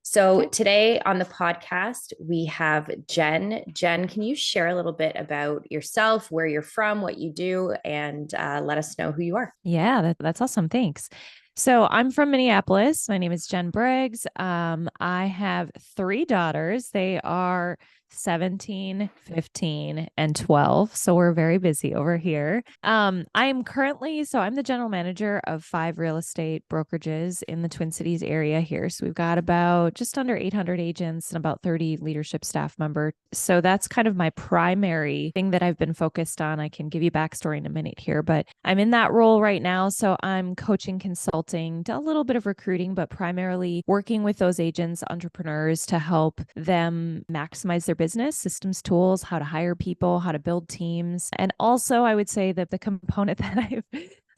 So today on the podcast, we have Jen. Jen, can you share a little bit about yourself, where you're from, what you do, and let us know who you are? Yeah, that's awesome. Thanks. So I'm from Minneapolis. My name is Jen Briggs. I have three daughters. They are 17, 15, and 12. So we're very busy over here. I'm the general manager of five real estate brokerages in the Twin Cities area here. So we've got about just under 800 agents and about 30 leadership staff members. So that's kind of my primary thing that I've been focused on. I can give you backstory in a minute here, but I'm in that role right now. So I'm coaching, consulting, a little bit of recruiting, but primarily working with those agents, entrepreneurs to help them maximize their business, systems, tools, how to hire people, how to build teams. And also, I would say that the component that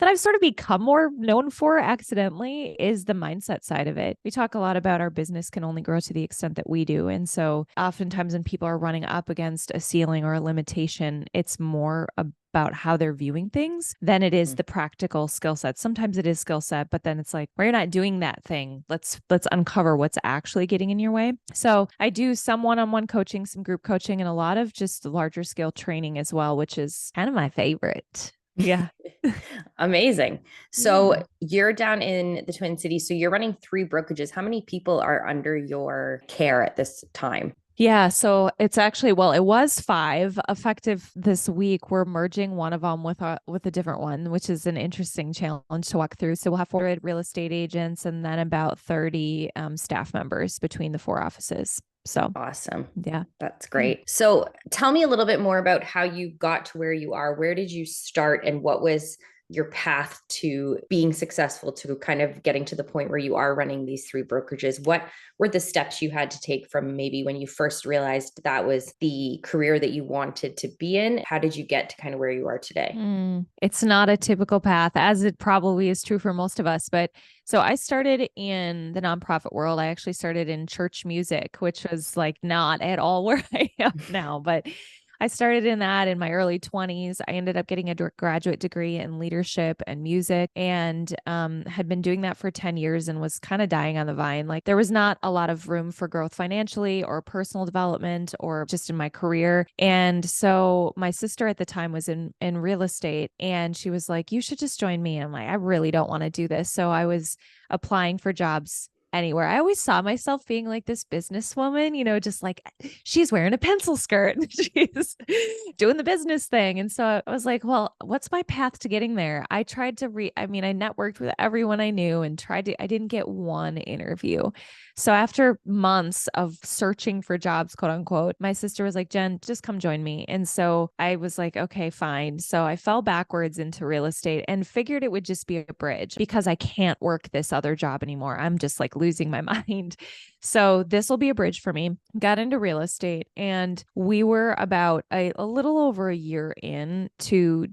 I've sort of become more known for accidentally is the mindset side of it. We talk a lot about our business can only grow to the extent that we do. And so oftentimes when people are running up against a ceiling or a limitation, it's more about how they're viewing things than it is the practical skill set. Sometimes it is skill set, but then it's like, well, you're not doing that thing. Let's uncover what's actually getting in your way. So I do some one-on-one coaching, some group coaching, and a lot of just larger scale training as well, which is kind of my favorite. Yeah. Amazing. So Yeah. you're down in the Twin Cities. So you're running three brokerages. How many people are under your care at this time? Yeah, so it's actually it was five effective this week. We're merging one of them with a different one, which is an interesting challenge to walk through. So we'll have 400 real estate agents and then about 30 staff members between the four offices. So Awesome. yeah. That's great. So tell me a little bit more about how you got to where you are. Where did you start and what was your path to being successful to kind of getting to the point where you are running these three brokerages? What were the steps you had to take from maybe when you first realized that was the career that you wanted to be in? How did you get to kind of where you are today? It's not a typical path, as it probably is true for most of us. But so I started in the nonprofit world. I actually started in church music, which was like not at all where I am now. But I started in that in my early 20s. I ended up getting a graduate degree in leadership and music and had been doing that for 10 years and was kind of dying on the vine. Like there was not a lot of room for growth financially or personal development or just in my career. And so my sister at the time was in real estate and she was like, you should just join me. And I'm like, I really don't want to do this. So I was applying for jobs anywhere. I always saw myself being like this businesswoman, just like she's wearing a pencil skirt and she's doing the business thing. And so I was like, well, what's my path to getting there? I tried to I networked with everyone I knew and I didn't get one interview. So after months of searching for jobs, quote unquote, my sister was like, Jen, just come join me. And so I was like, okay, fine. So I fell backwards into real estate and figured it would just be a bridge because I can't work this other job anymore. I'm just like losing my mind. So this will be a bridge for me. Got into real estate and we were about a little over a year in to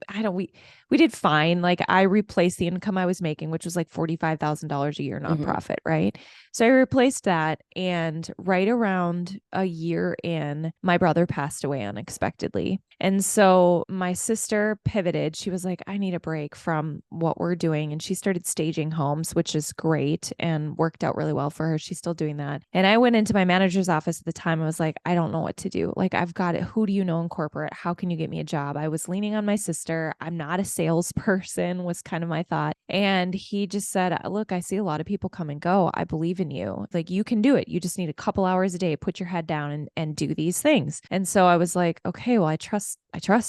I don't we did fine. Like I replaced the income I was making, which was like $45,000 a year Mm-hmm. nonprofit, right? So I replaced that and right around a year in, my brother passed away unexpectedly. And so my sister pivoted. She was like, I need a break from what we're doing. And she started staging homes, which is great and worked out really well for her. She's still doing that. And I went into my manager's office at the time. I was like, I don't know what to do. Like, I've got it. Who do you know in corporate? How can you get me a job? I was leaning on my sister. I'm not a salesperson, was kind of my thought. And he just said, look, I see a lot of people come and go. I believe in you. Like, you can do it. You just need a couple hours a day, put your head down and do these things. And so I was like, okay, well, I trust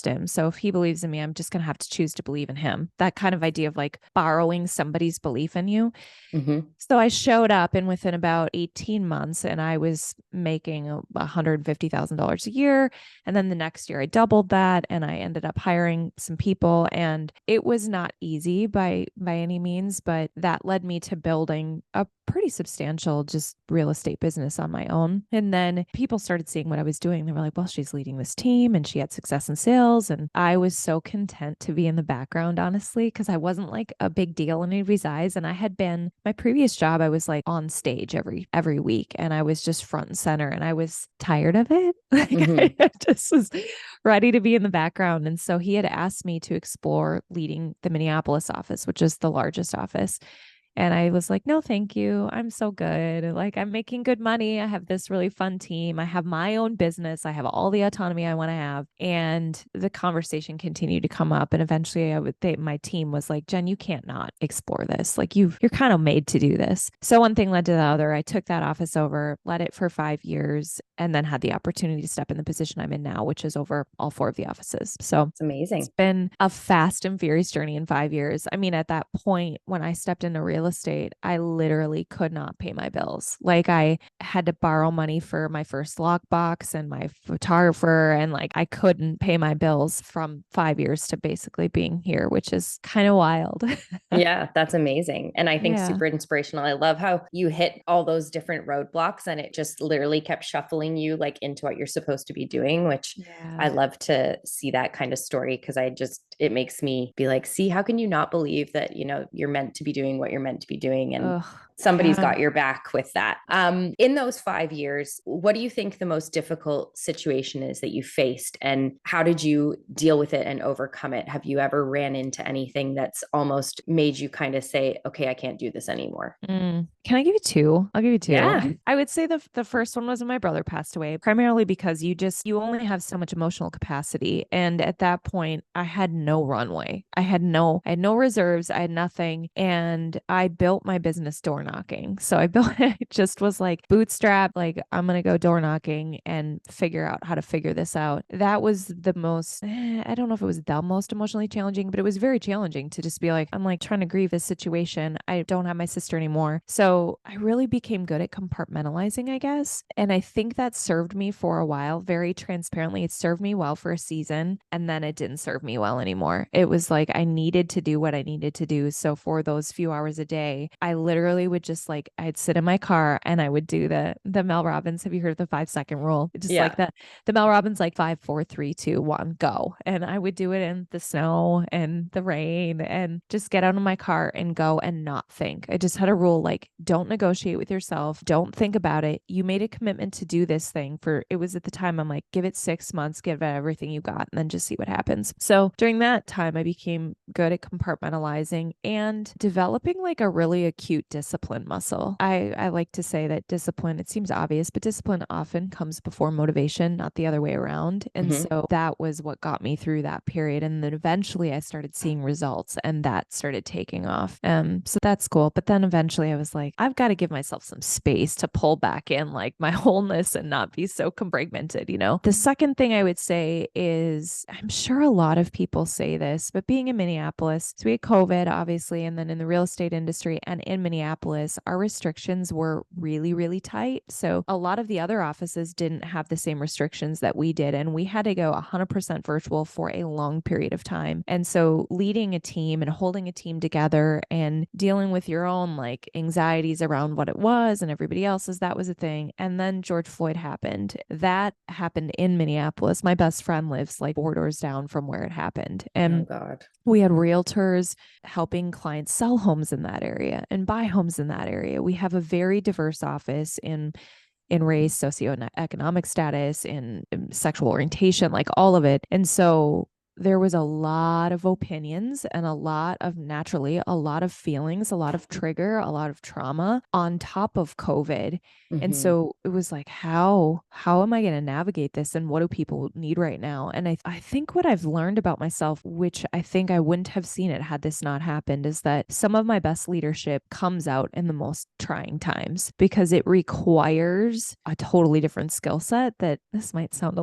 him. So if he believes in me, I'm just going to have to choose to believe in him. That kind of idea of like borrowing somebody's belief in you. Mm-hmm. So I showed up and within about 18 months and I was making $150,000 a year. And then the next year I doubled that and I ended up hiring some people and it was not easy by any means, but that led me to building a pretty substantial just real estate business on my own. And then people started seeing what I was doing. They were like, well, she's leading this team and she had success in sales. And I was so content to be in the background, honestly, because I wasn't like a big deal in anybody's eyes. And I had been my previous job, I was like on stage every week and I was just front and center and I was tired of it. Like Mm-hmm. I just was ready to be in the background. And so he had asked me to explore leading the Minneapolis office, which is the largest office. And I was like, no, thank you. I'm so good. Like, I'm making good money. I have this really fun team. I have my own business. I have all the autonomy I want to have. And the conversation continued to come up. And eventually my team was like, Jen, you can't not explore this. Like, you're kind of made to do this. So one thing led to the other. I took that office over, led it for 5 years, and then had the opportunity to step in the position I'm in now, which is over all four of the offices. So It's amazing. it's been a fast and furious journey in 5 years. I mean, at that point, when I stepped into real estate, I literally could not pay my bills. Like, I had to borrow money for my first lockbox and my photographer, and like I couldn't pay my bills from 5 years to basically being here, which is kind of wild. Yeah, that's amazing. And I think Yeah. super inspirational. I love how you hit all those different roadblocks and it just literally kept shuffling you like into what you're supposed to be doing, which I Yeah. love to see that kind of story because it makes me be like, see, how can you not believe that, you're meant to be doing what you're meant to be doing? And Ugh. somebody's Yeah. got your back with that. In those 5 years, what do you think the most difficult situation is that you faced, and how did you deal with it and overcome it? Have you ever ran into anything that's almost made you kind of say, okay, I can't do this anymore? Can I give you two? I'll give you two. Yeah. I would say the first one was when my brother passed away, primarily because you only have so much emotional capacity. And at that point, I had no runway. I had no reserves. I had nothing. And I built my business door knocking. So I built it just was like bootstrap, like I'm gonna go door knocking and figure out how to figure this out. That was the most, I don't know if it was the most emotionally challenging, but it was very challenging to just be like, I'm like trying to grieve this situation. I don't have my sister anymore. So I really became good at compartmentalizing, I guess. And I think that served me for a while. Very transparently, it served me well for a season, and then it didn't serve me well anymore. It was like I needed to do what I needed to do. So for those few hours a day, I literally would just like I'd sit in my car and I would do the Mel Robbins. Have you heard of the 5 second rule? Just like Yeah. the Mel Robbins, like 5, 4, 3, 2, 1, go. And I would do it in the snow and the rain and just get out of my car and go and not think. I just had a rule like, don't negotiate with yourself. Don't think about it. You made a commitment to do this thing for, it was at the time, I'm like, give it 6 months, give it everything you got, and then just see what happens. So during that time, I became good at compartmentalizing and developing like a really acute discipline muscle. I like to say that discipline, it seems obvious, but discipline often comes before motivation, not the other way around. And Mm-hmm. so that was what got me through that period. And then eventually I started seeing results and that started taking off. So that's cool. But then eventually I was like, I've got to give myself some space to pull back in like my wholeness and not be so fragmented, you know? The second thing I would say is I'm sure a lot of people say this, but being in Minneapolis, so we had COVID, obviously, and then in the real estate industry and in Minneapolis, our restrictions were really, really tight. So a lot of the other offices didn't have the same restrictions that we did. And we had to go 100% virtual for a long period of time. And so leading a team and holding a team together and dealing with your own like anxieties around what it was and everybody else's, that was a thing. And then George Floyd happened. That happened in Minneapolis. My best friend lives like 4 doors down from where it happened. Oh And God. we had realtors helping clients sell homes in that area and buy homes in that area. We have a very diverse office in race, socioeconomic status, in sexual orientation, like all of it. And so there was a lot of opinions and a lot of naturally a lot of feelings, a lot of trigger, a lot of trauma on top of COVID. And Mm-hmm. so it was like, how am I going to navigate this, and what do people need right now? And I think what I've learned about myself, which I think I wouldn't have seen it had this not happened, is that some of my best leadership comes out in the most trying times because it requires a totally different skill set. That this might sound a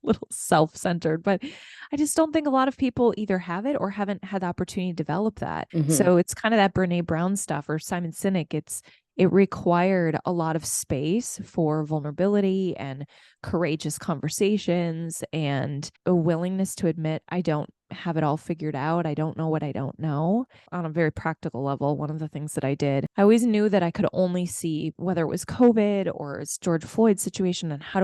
little self-centered, but I just don't think a lot of people either have it or haven't had the opportunity to develop that. Mm-hmm. So it's kind of that Brene Brown stuff or Simon Sinek. It required a lot of space for vulnerability and courageous conversations and a willingness to admit I don't have it all figured out. I don't know what I don't know. On a very practical level, one of the things that I did, I always knew that I could only see whether it was COVID or it's George Floyd's situation, and how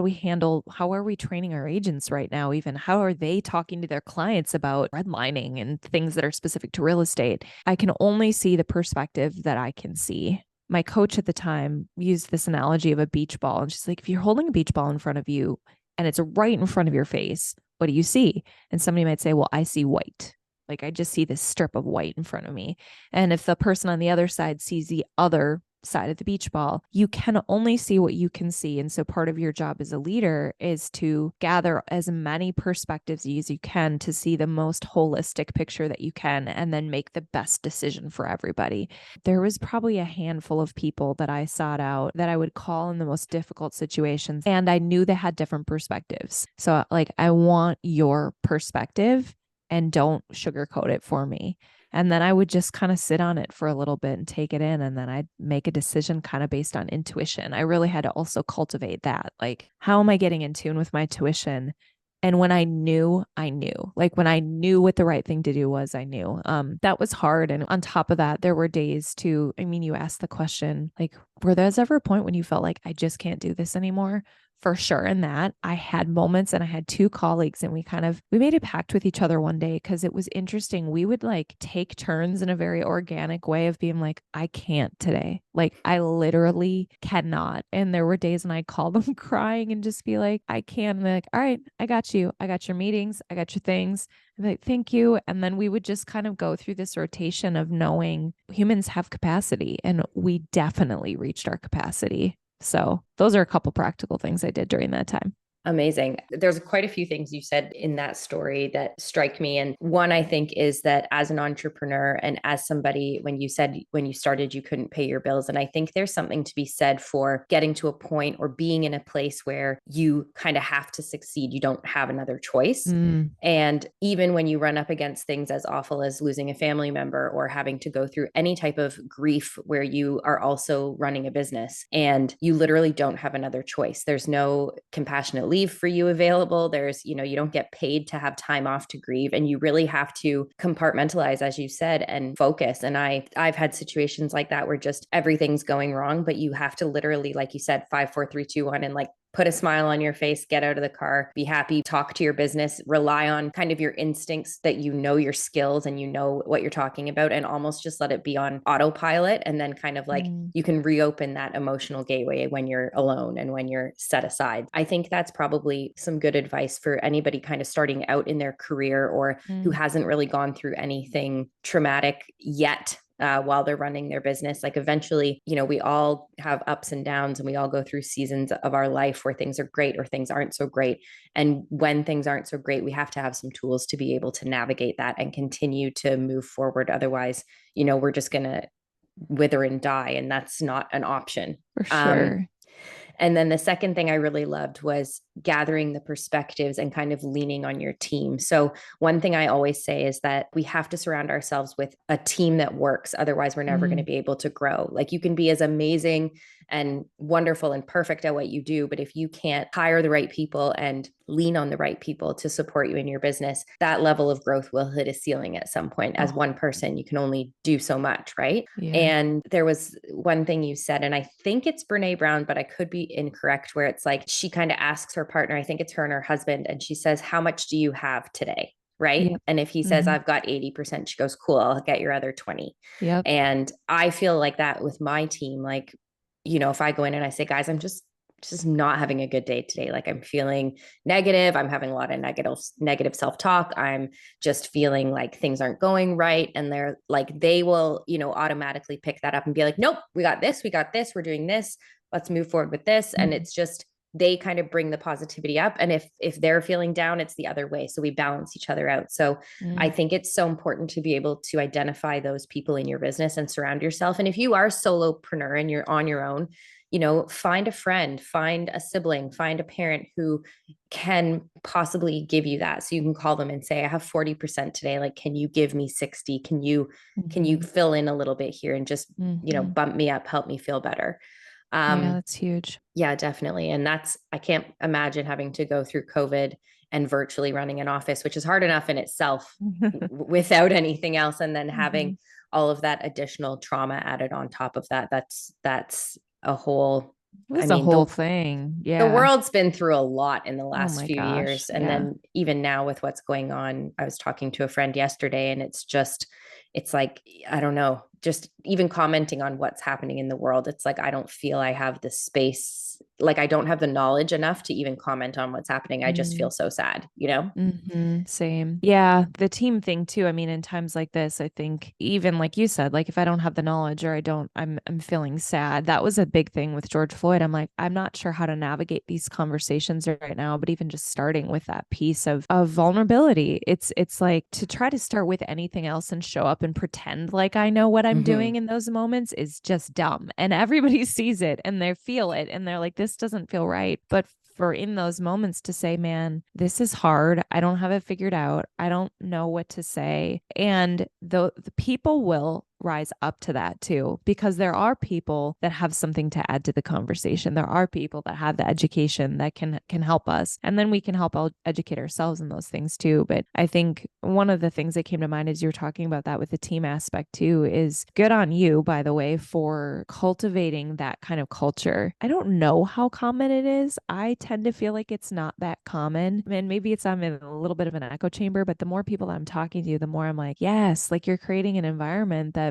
are we training our agents right now? Even how are they talking to their clients about redlining and things that are specific to real estate? I can only see the perspective that I can see. My coach at the time used this analogy of a beach ball. And she's like, if you're holding a beach ball in front of you and it's right in front of your face, what do you see? And somebody might say, well, I see white. Like I just see this strip of white in front of me. And if the person on the other side sees the other side of the beach ball, you can only see what you can see. And so part of your job as a leader is to gather as many perspectives as you can to see the most holistic picture that you can, and then make the best decision for everybody. There was probably a handful of people that I sought out that I would call in the most difficult situations, and I knew they had different perspectives. So like, I want your perspective and don't sugarcoat it for me. And then I would just kind of sit on it for a little bit and take it in. And then I'd make a decision kind of based on intuition. I really had to also cultivate that. Like, how am I getting in tune with my intuition? And when I knew, I knew. Like when I knew what the right thing to do was, I knew. That was hard. And on top of that, there were days too. I mean, you asked the question, like, were there ever a point when you felt like I just can't do this anymore? For sure. In that, I had moments, and I had two colleagues, and we made a pact with each other one day because it was interesting. We would like take turns in a very organic way of being like, I can't today. Like I literally cannot. And there were days when I'd call them crying and just be like, I can't. And they're like, all right, I got you. I got your meetings. I got your things. I'm like, thank you. And then we would just kind of go through this rotation of knowing humans have capacity, and we definitely reached our capacity. So those are a couple practical things I did during that time. Amazing. There's quite a few things you said in that story that strike me. And one, I think, is that as an entrepreneur and as somebody, when you said when you started, you couldn't pay your bills. And I think there's something to be said for getting to a point or being in a place where you kind of have to succeed. You don't have another choice. And even when you run up against things as awful as losing a family member or having to go through any type of grief where you are also running a business and you literally don't have another choice, there's no compassionate leave for you available. There's, you don't get paid to have time off to grieve, and you really have to compartmentalize, as you said, and focus. And I've had situations like that where just everything's going wrong, but you have to literally, like you said, 5, 4, 3, 2, 1, and like put a smile on your face, get out of the car, be happy, talk to your business, rely on kind of your instincts that you know your skills and you know what you're talking about, and almost just let it be on autopilot. And then kind of like you can reopen that emotional gateway when you're alone and when you're set aside. I think that's probably some good advice for anybody kind of starting out in their career or who hasn't really gone through anything traumatic yet. While they're running their business. Like eventually, we all have ups and downs, and we all go through seasons of our life where things are great or things aren't so great. And when things aren't so great, we have to have some tools to be able to navigate that and continue to move forward. Otherwise, we're just going to wither and die. And that's not an option. For sure. And then the second thing I really loved was gathering the perspectives and kind of leaning on your team. So one thing I always say is that we have to surround ourselves with a team that works. Otherwise, we're never going to be able to grow. Like you can be as amazing and wonderful and perfect at what you do, but if you can't hire the right people and lean on the right people to support you in your business, that level of growth will hit a ceiling at some point. As one person, you can only do so much, right? Yeah. And there was one thing you said, and I think it's Brene Brown, but I could be incorrect, where it's like she kind of asks her partner, I think it's her and her husband, and she says, how much do you have today? Right. Yep. And if he says, I've got 80%, she goes, cool, I'll get your other 20. Yep. And I feel like that with my team. Like, if I go in and I say, guys, I'm just not having a good day today. Like I'm feeling negative. I'm having a lot of negative self-talk. I'm just feeling like things aren't going right. And they're like, they will, automatically pick that up and be like, nope, we got this. We're doing this. Let's move forward with this. And it's just, they kind of bring the positivity up. And if they're feeling down, it's the other way. So we balance each other out. So I think it's so important to be able to identify those people in your business and surround yourself. And if you are a solopreneur and you're on your own, find a friend, find a sibling, find a parent who can possibly give you that. So you can call them and say, I have 40% today. Like, can you give me 60? Can you fill in a little bit here and just, bump me up, help me feel better. Yeah, that's huge. Yeah, definitely. And I can't imagine having to go through COVID and virtually running an office, which is hard enough in itself without anything else. And then having all of that additional trauma added on top of that. That's a whole, It's a whole thing. Yeah. The world's been through a lot in the Oh last my few gosh. years. And then even now with what's going on, I was talking to a friend yesterday, and it's like, I don't know, just even commenting on what's happening in the world, it's like I don't feel I have the space, like I don't have the knowledge enough to even comment on what's happening. I just feel so sad, you know? Same. Yeah. The team thing too. I mean, in times like this, I think even like you said, like if I don't have the knowledge or I'm feeling sad. That was a big thing with George Floyd. I'm like, I'm not sure how to navigate these conversations right now, but even just starting with that piece of vulnerability, it's like to try to start with anything else and show up and pretend like I know what I'm Mm-hmm. doing in those moments is just dumb. And everybody sees it and they feel it and they're like, this doesn't feel right. But for in those moments to say, man, this is hard. I don't have it figured out. I don't know what to say. And the people will rise up to that too, because there are people that have something to add to the conversation. There are people that have the education that can help us. And then we can help educate ourselves in those things too. But I think one of the things that came to mind as you're talking about that with the team aspect too is good on you, by the way, for cultivating that kind of culture. I don't know how common it is. I tend to feel like it's not that common. And maybe I'm in a little bit of an echo chamber, but the more people I'm talking to, the more I'm like, yes, like you're creating an environment that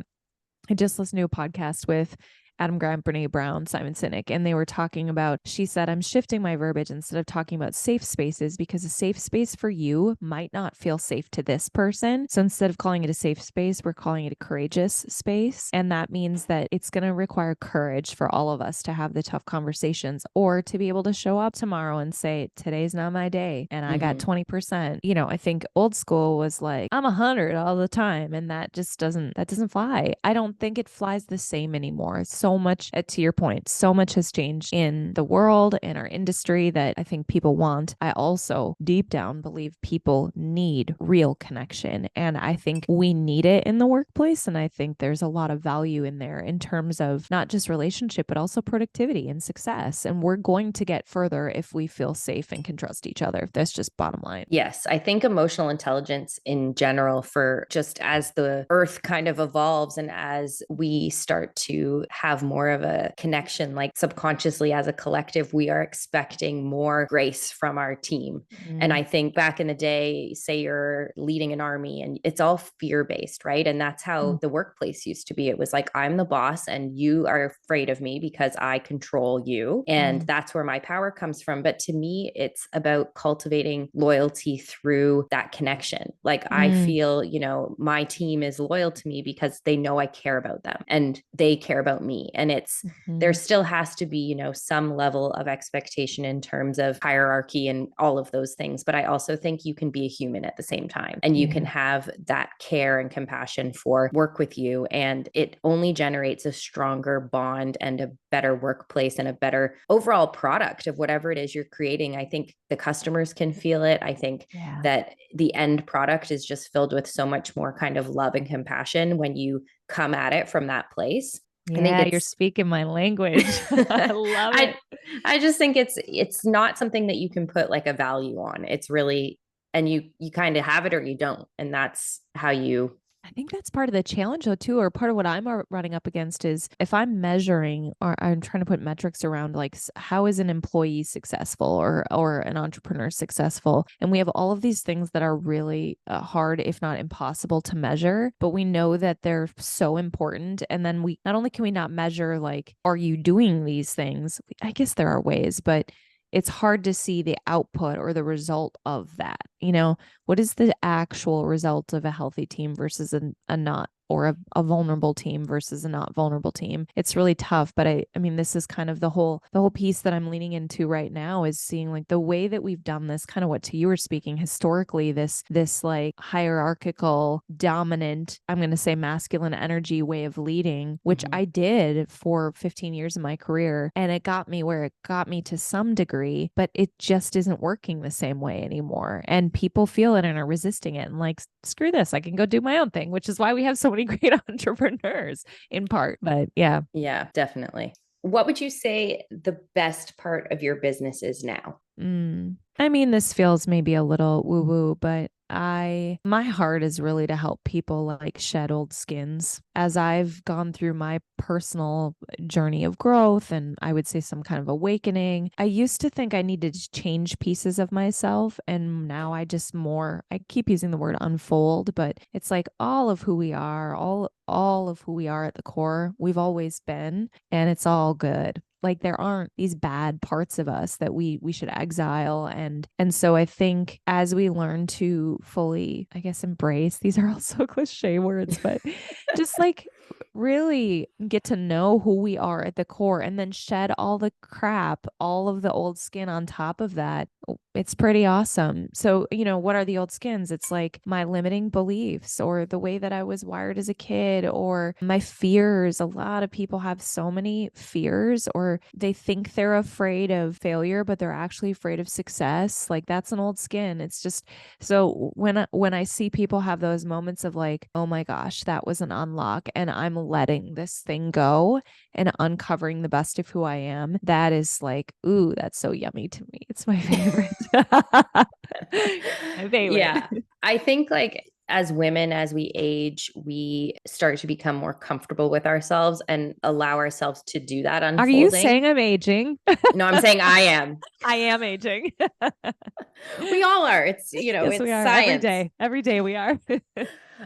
I just listened to a podcast with Adam Grant, Brene Brown, Simon Sinek, and they were talking about, she said, I'm shifting my verbiage instead of talking about safe spaces because a safe space for you might not feel safe to this person. So instead of calling it a safe space, we're calling it a courageous space. And that means that it's going to require courage for all of us to have the tough conversations or to be able to show up tomorrow and say, today's not my day and I got Mm-hmm. 20%. You know, I think old school was like, I'm 100 all the time. And that doesn't fly. I don't think it flies the same anymore. So much, to your point, so much has changed in the world and our industry that I think people want. I also deep down believe people need real connection. And I think we need it in the workplace. And I think there's a lot of value in there in terms of not just relationship, but also productivity and success. And we're going to get further if we feel safe and can trust each other. That's just bottom line. Yes, I think emotional intelligence in general, for just as the earth kind of evolves and as we start to have more of a connection, like subconsciously as a collective, we are expecting more grace from our team. And I think back in the day, say you're leading an army and it's all fear based, right? And that's how the workplace used to be. It was like, I'm the boss and you are afraid of me because I control you. And that's where my power comes from. But to me, it's about cultivating loyalty through that connection. Like I feel, you know, my team is loyal to me because they know I care about them and they care about me. And it's, there still has to be, you know, some level of expectation in terms of hierarchy and all of those things. But I also think you can be a human at the same time and you can have that care and compassion for work with you. And it only generates a stronger bond and a better workplace and a better overall product of whatever it is you're creating. I think the customers can feel it. I think that the end product is just filled with so much more kind of love and compassion when you come at it from that place. I think Yeah, you're it's speaking my language. I love I it. I just think it's not something that you can put like a value on. It's really, and you kind of have it or you don't. And that's how you. I think that's part of the challenge though too, or part of what I'm running up against is if I'm measuring or I'm trying to put metrics around like how is an employee successful or an entrepreneur successful, and we have all of these things that are really hard, if not impossible to measure, but we know that they're so important. And then we not only can we not measure like are you doing these things? I guess there are ways, but it's hard to see the output or the result of that. You know, what is the actual result of a healthy team versus a not or a vulnerable team versus a not vulnerable team? It's really tough, but I mean this is kind of the whole piece that I'm leaning into right now is seeing like the way that we've done this, kind of what to you were speaking historically, this like hierarchical dominant, I'm going to say masculine energy way of leading, which I did for 15 years of my career, and it got me where it got me to some degree, but it just isn't working the same way anymore, and people feel it and are resisting it and like screw this, I can go do my own thing, which is why we have so many great entrepreneurs in part. But yeah. Yeah, definitely. What would you say the best part of your business is now? I mean, this feels maybe a little woo woo, but my heart is really to help people like shed old skins. As I've gone through my personal journey of growth and I would say some kind of awakening, I used to think I needed to change pieces of myself. And now I keep using the word unfold, but it's like all of who we are, all of who we are at the core, we've always been, and it's all good. Like there aren't these bad parts of us that we should exile. And so I think as we learn to fully, I guess, embrace, these are also cliche words, but just like really get to know who we are at the core and then shed all the crap, all of the old skin on top of that. It's pretty awesome. So, what are the old skins? It's like my limiting beliefs or the way that I was wired as a kid or my fears. A lot of people have so many fears, or they think they're afraid of failure, but they're actually afraid of success. Like that's an old skin. It's just so when I see people have those moments of like, oh my gosh, that was an unlock and I'm letting this thing go and uncovering the best of who I am, that is like, ooh, that's so yummy to me. It's my favorite. My favorite. Yeah. I think like as women, as we age, we start to become more comfortable with ourselves and allow ourselves to do that Are you unfolding. saying I'm aging? No, I'm saying I am. I am aging. We all are. It's, Yes, we it's are. Every science. day. Every day we are.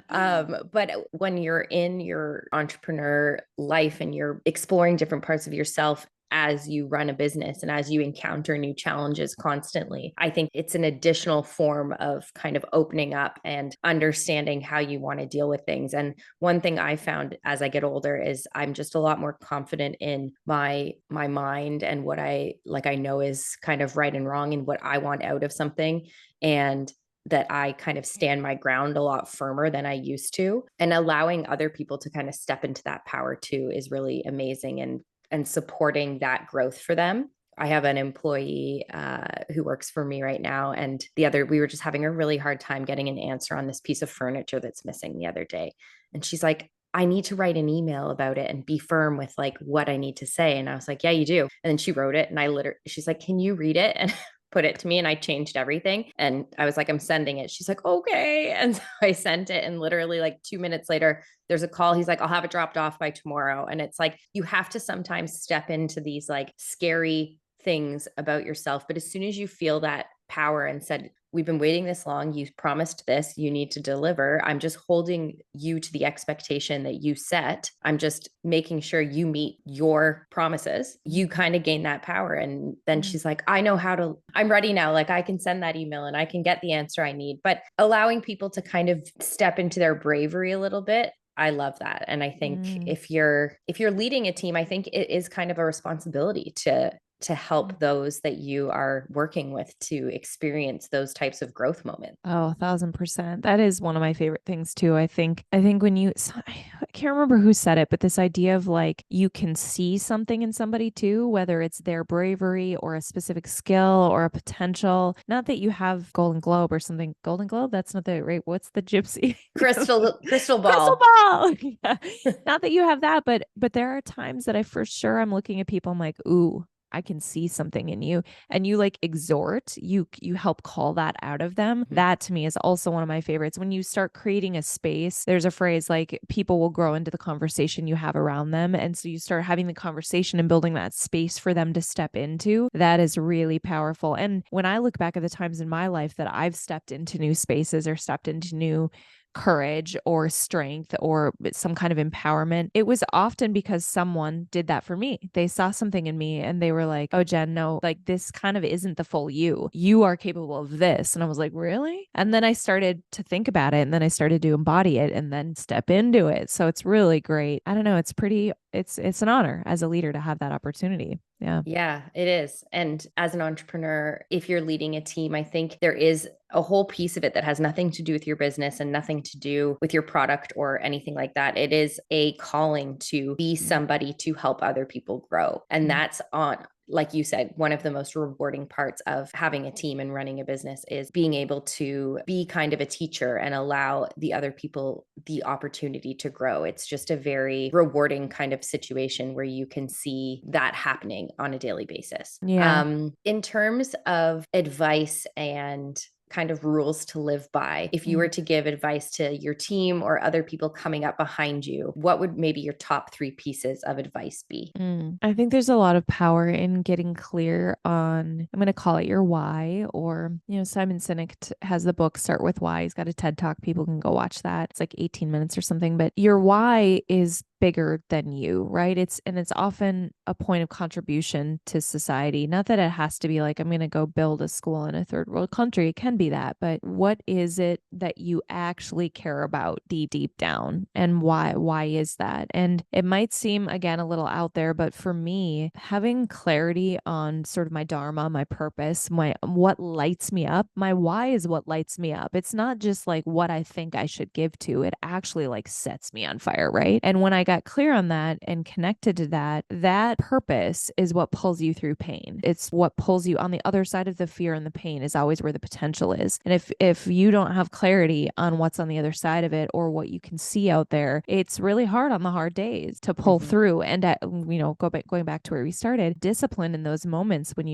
But when you're in your entrepreneur life and you're exploring different parts of yourself as you run a business and as you encounter new challenges constantly, I think it's an additional form of kind of opening up and understanding how you want to deal with things. And one thing I found as I get older is I'm just a lot more confident in my mind and what I know is kind of right and wrong and what I want out of something. And that I kind of stand my ground a lot firmer than I used to. And allowing other people to kind of step into that power too is really amazing, and supporting that growth for them. I have an employee who works for me right now, and we were just having a really hard time getting an answer on this piece of furniture that's missing the other day. And she's like, I need to write an email about it and be firm with like what I need to say. And I was like, yeah, you do. And then she wrote it, and she's like, can you read it? And put it to me, and I changed everything. And I was like, I'm sending it. She's like, okay. And so I sent it. And literally like 2 minutes later, there's a call. He's like, I'll have it dropped off by tomorrow. And it's like, you have to sometimes step into these like scary things about yourself. But as soon as you feel that power and said, we've been waiting this long, you promised this, you need to deliver. I'm just holding you to the expectation that you set. I'm just making sure you meet your promises. You kind of gain that power. And then she's like, I'm ready now. Like I can send that email and I can get the answer I need. But allowing people to kind of step into their bravery a little bit, I love that. And I think Mm. if you're leading a team, I think it is kind of a responsibility to help those that you are working with to experience those types of growth moments. Oh, 1,000%. That is one of my favorite things too. I think I can't remember who said it, but this idea of like you can see something in somebody too, whether it's their bravery or a specific skill or a potential. Not that you have Golden Globe or something. Golden Globe? That's not the right. What's the gypsy? Crystal Crystal ball. ball. Yeah. Not that you have that, but there are times that I for sure I'm looking at people, I'm like, ooh, I can see something in you, and you like exhort, you help call that out of them. That to me is also one of my favorites. When you start creating a space, there's a phrase like people will grow into the conversation you have around them. And so you start having the conversation and building that space for them to step into. That is really powerful. And when I look back at the times in my life that I've stepped into new spaces or stepped into new courage or strength or some kind of empowerment, it was often because someone did that for me. They saw something in me and they were like, oh, Jen, no, like this kind of isn't the full you. You are capable of this. And I was like, really? And then I started to think about it and then I started to embody it and then step into it. So it's really great. I don't know. It's an honor as a leader to have that opportunity. Yeah. Yeah, it is. And as an entrepreneur, if you're leading a team, I think there is a whole piece of it that has nothing to do with your business and nothing to do with your product or anything like that. It is a calling to be somebody to help other people grow. And that's on, like you said, one of the most rewarding parts of having a team and running a business is being able to be kind of a teacher and allow the other people the opportunity to grow. It's just a very rewarding kind of situation where you can see that happening on a daily basis. Yeah. In terms of advice and kind of rules to live by. If you were to give advice to your team or other people coming up behind you, what would maybe your top 3 pieces of advice be? I think there's a lot of power in getting clear on, I'm going to call it your why, or, Simon Sinek has the book Start With Why. He's got a TED Talk. People can go watch that. It's like 18 minutes or something, but your why is bigger than you, right? It's often a point of contribution to society. Not that it has to be like, I'm going to go build a school in a third world country. It can be that, but what is it that you actually care about deep down, and why is that? And it might seem, again, a little out there, but for me, having clarity on sort of my dharma, my purpose, what lights me up, my why is what lights me up. It's not just like what I think I should give to. It actually like sets me on fire, right? And when I got clear on that and connected to that, that purpose is what pulls you through pain. It's what pulls you on the other side of the fear, and the pain is always where the potential is. And if you don't have clarity on what's on the other side of it or what you can see out there, it's really hard on the hard days to pull through. And going back to where we started, discipline in those moments when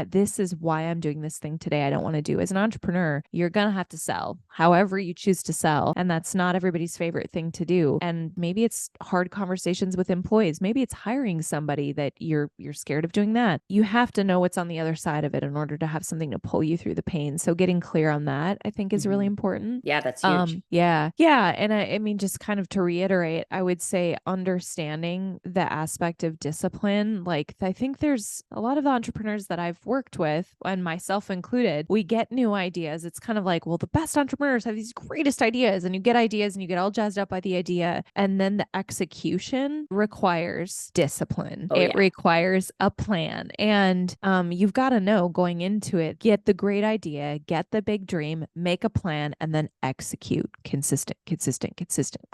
this is why I'm doing this thing today. I don't want to do. As an entrepreneur, you're gonna have to sell however you choose to sell, and that's not everybody's favorite thing to do. And maybe it's hard conversations with employees. Maybe it's hiring somebody that you're scared of doing that. You have to know what's on the other side of it in order to have something to pull you through the pain. So getting clear on that, I think, is really important. Yeah, that's huge. Yeah. And I mean, just kind of to reiterate, I would say understanding the aspect of discipline. Like, I think there's a lot of the entrepreneurs that I've worked with, and myself included, we get new ideas. It's kind of like, well, the best entrepreneurs have these greatest ideas, and you get ideas and you get all jazzed up by the idea. And then the execution requires discipline. It requires a plan. And you've got to know going into it, get the great idea, get the big dream, make a plan, and then execute consistent.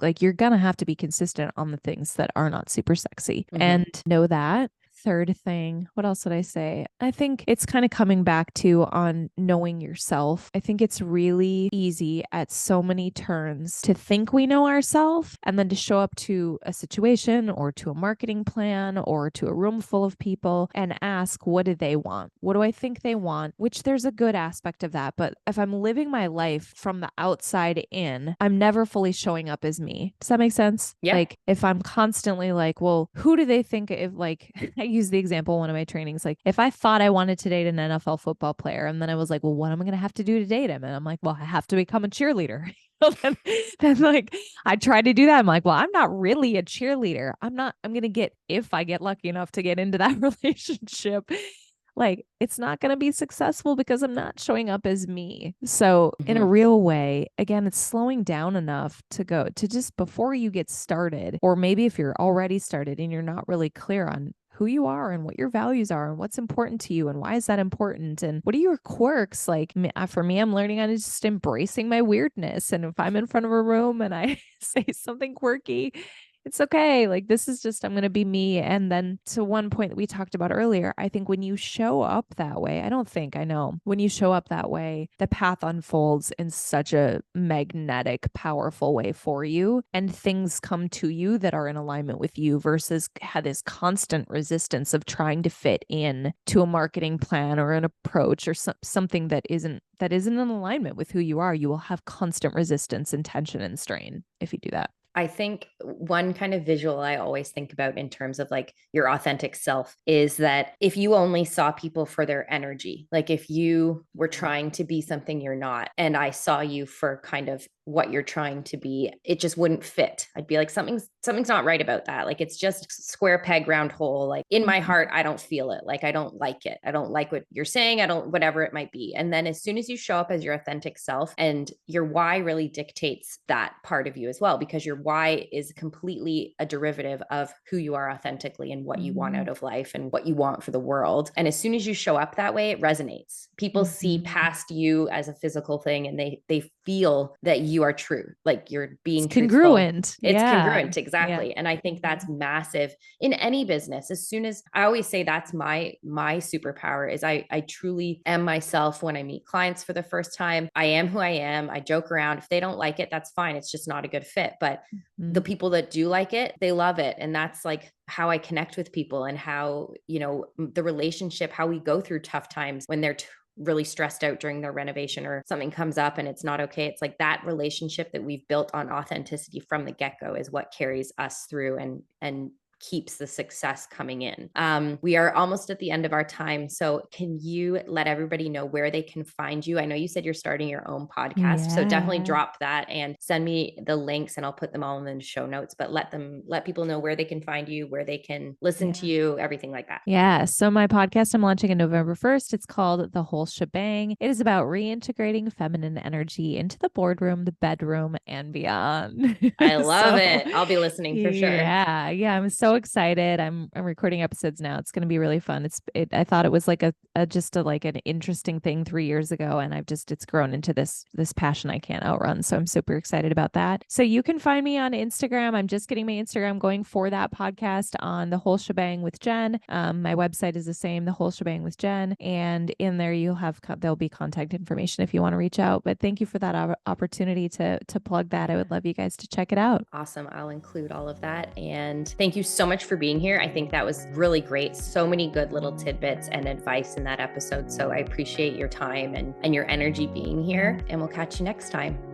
Like, you're going to have to be consistent on the things that are not super sexy and know that. Third thing, what else would I say? I think it's kind of coming back to on knowing yourself. I think it's really easy at so many turns to think we know ourselves, and then to show up to a situation or to a marketing plan or to a room full of people and ask, what do they want? What do I think they want? Which there's a good aspect of that. But if I'm living my life from the outside in, I'm never fully showing up as me. Does that make sense? Yeah. Like, if I'm constantly like, well, who do they think, if like, I use the example in one of my trainings, like, if I thought I wanted to date an NFL football player, and then I was like, well, what am I going to have to do to date him? And I'm like, well, I have to become a cheerleader. then like, I try to do that. I'm like, well, I'm not really a cheerleader. I'm going to get, if I get lucky enough to get into that relationship, like, it's not going to be successful because I'm not showing up as me. So in a real way, again, it's slowing down enough to go to just before you get started, or maybe if you're already started and you're not really clear on who you are and what your values are and what's important to you and why is that important and what are your quirks. Like, for me, I'm learning on just embracing my weirdness. And if I'm in front of a room and I say something quirky, it's okay. Like, this is just, I'm going to be me. And then to one point that we talked about earlier, I think when you show up that way, I know when you show up that way, the path unfolds in such a magnetic, powerful way for you. And things come to you that are in alignment with you versus have this constant resistance of trying to fit in to a marketing plan or an approach or something that isn't in alignment with who you are. You will have constant resistance and tension and strain if you do that. I think one kind of visual I always think about in terms of like your authentic self is that if you only saw people for their energy, like if you were trying to be something you're not, and I saw you for kind of what you're trying to be, it just wouldn't fit. I'd be like, something's not right about that. Like, it's just square peg, round hole. Like, in my heart, I don't feel it. Like, I don't like it. I don't like what you're saying. I don't, whatever it might be. And then as soon as you show up as your authentic self, and your why really dictates that part of you as well, because your why is completely a derivative of who you are authentically and what you want out of life and what you want for the world. And as soon as you show up that way, it resonates. People see past you as a physical thing, and they feel that you are true. Like, you're being congruent. It's congruent. Exactly. Yeah. And I think that's massive in any business. As soon as I always say that's my superpower is I truly am myself when I meet clients for the first time. I am who I am. I joke around. If they don't like it, that's fine. It's just not a good fit. But the people that do like it, they love it. And that's like how I connect with people, and how, the relationship, how we go through tough times when they're really stressed out during their renovation or something comes up and it's not okay. It's like that relationship that we've built on authenticity from the get-go is what carries us through and keeps the success coming in. We are almost at the end of our time. So can you let everybody know where they can find you? I know you said you're starting your own podcast. So definitely drop that and send me the links and I'll put them all in the show notes, but let people know where they can find you, where they can listen to you, everything like that. Yeah. So my podcast I'm launching on November 1st. It's called The Whole Shebang. It is about reintegrating feminine energy into the boardroom, the bedroom, and beyond. I love it. I'll be listening for sure. Yeah. I'm so excited. I'm recording episodes now. It's going to be really fun. I thought it was like like an interesting thing 3 years ago, and it's grown into this passion I can't outrun. So I'm super excited about that. So you can find me on Instagram. I'm just getting my Instagram going for that podcast on The Whole Shebang with Jen. My website is the same, The Whole Shebang with Jen. And in there, there'll be contact information if you want to reach out. But thank you for that opportunity to plug that. I would love you guys to check it out. Awesome. I'll include all of that. And thank you so much for being here. I think that was really great. So many good little tidbits and advice in that episode. So I appreciate your time and your energy being here. And we'll catch you next time.